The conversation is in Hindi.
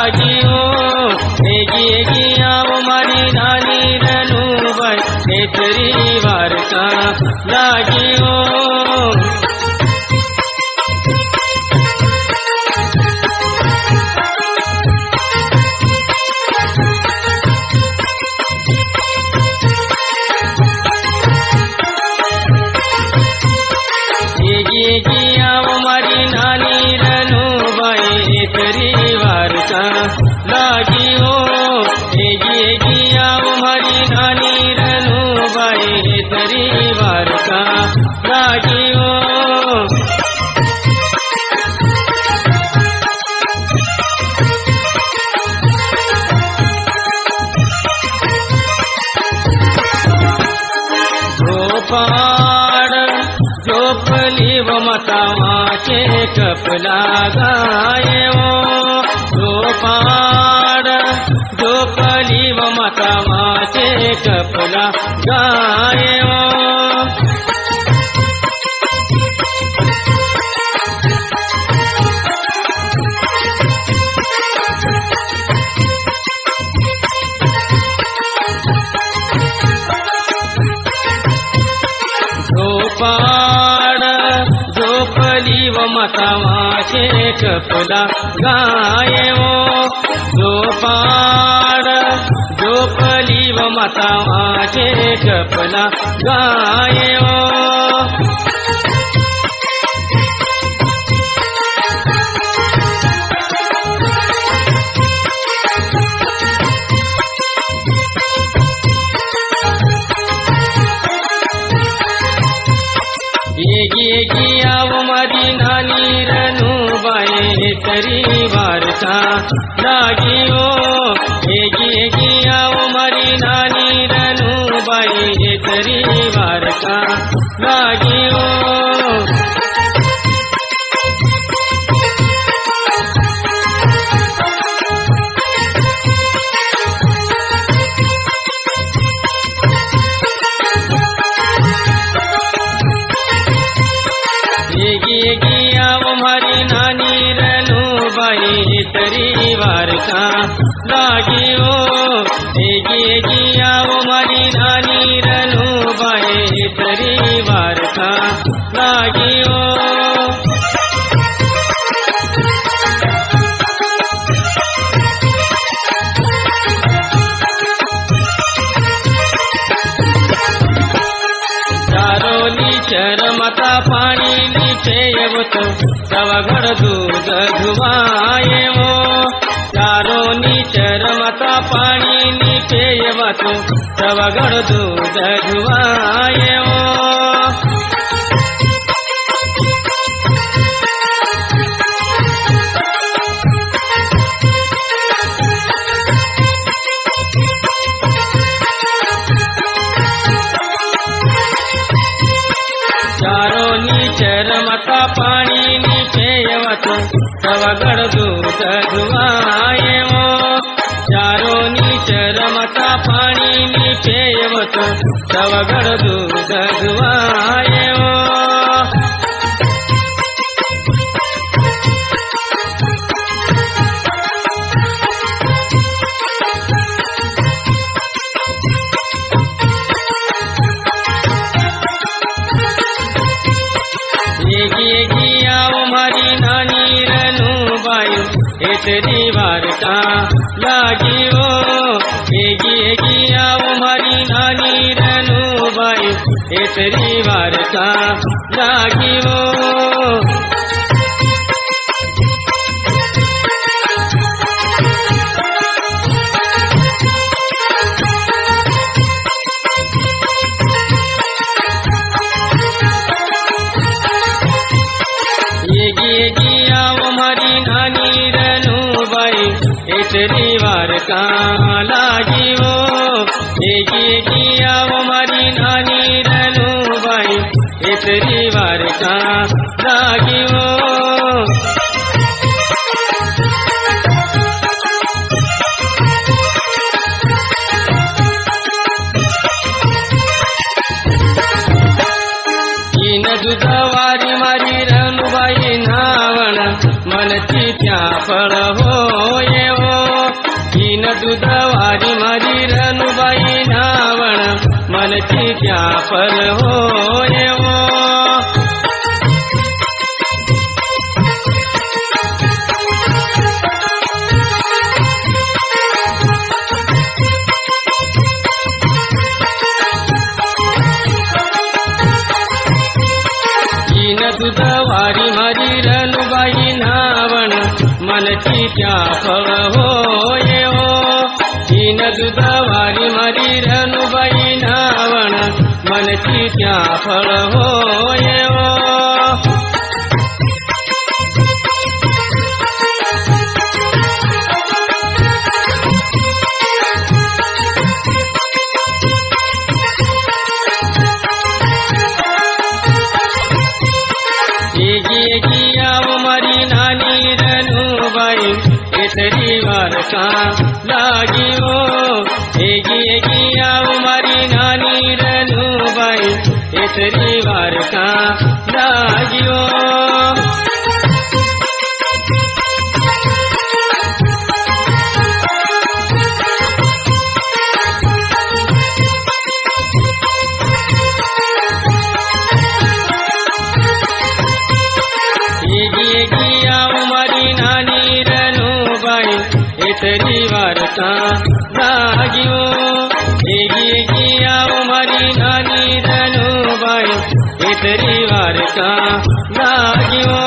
लागियो एगी आओ मारी नानी रनुबाई हेतरी वार्ता लागियो मारी नानी रनुबाई हेतरी वार्ता लागियो एगी आओ मारी नानी रनुबाई हेतरी वार्ता लागियो झोपली व मतावाचे कपला गायवो झोपली व मतावाचे कपला गायवो झोपली व मतावाचे कपला गायवो झोपली व मतावाचे कपला गायवो एगी आओ मारी नानी रनुबाई हेतरी वार्ता लागियो एगी आओ मारी नानी रनुबाई हेतरी वार्ता लागियो एगी आओ मारी नानी रनुबाई हेतरी वार्ता लागियो एगी आओ मारी नानी रनुबाई हेतरी वार्ता लागियो चरमता पाणी निचेयवतो तवगड दूध धुवायवो चारोनी चरमता पाणी निचेयवतो तवगड दूध धुवायवो चरमता पाणी निचेयवतो तवगड दूध धुवायवो चारोनी चरमता पाणी निचेयवतो तवगड दूध धुवायवो एगी आओ मारी नानी रनुबाई हेतरी वार्ता लागियो एगी आओ मारी नानी रनुबाई हेतरी वार्ता लागियो एगी आओ मारी नानी रनुबाई हेतरी वार्ता लागियो एगी आओ मारी नानी रनुबाई हेतरी वार्ता लागियो दुधवारी मारी रनुबाई नावण मनची त्या फळ होये दूधवारी मारी रनुबाई नावण मनची त्या फल होय ओ दूधवारी मारी रनुबाई नावण मनची त्या फळ होय ओ तीन दूधवारी मारी रनुबाई नावण मनची त्या फळ होय ओ नानी रनुबाई केसरी वारका लागी ओ एगी आओ मारी नानी रनुबाई केसरी वारका लागी ओ केसरी वारका लागी ओ एगी आओ मारी नानी रनुबाई केसरी वारका लागी ओ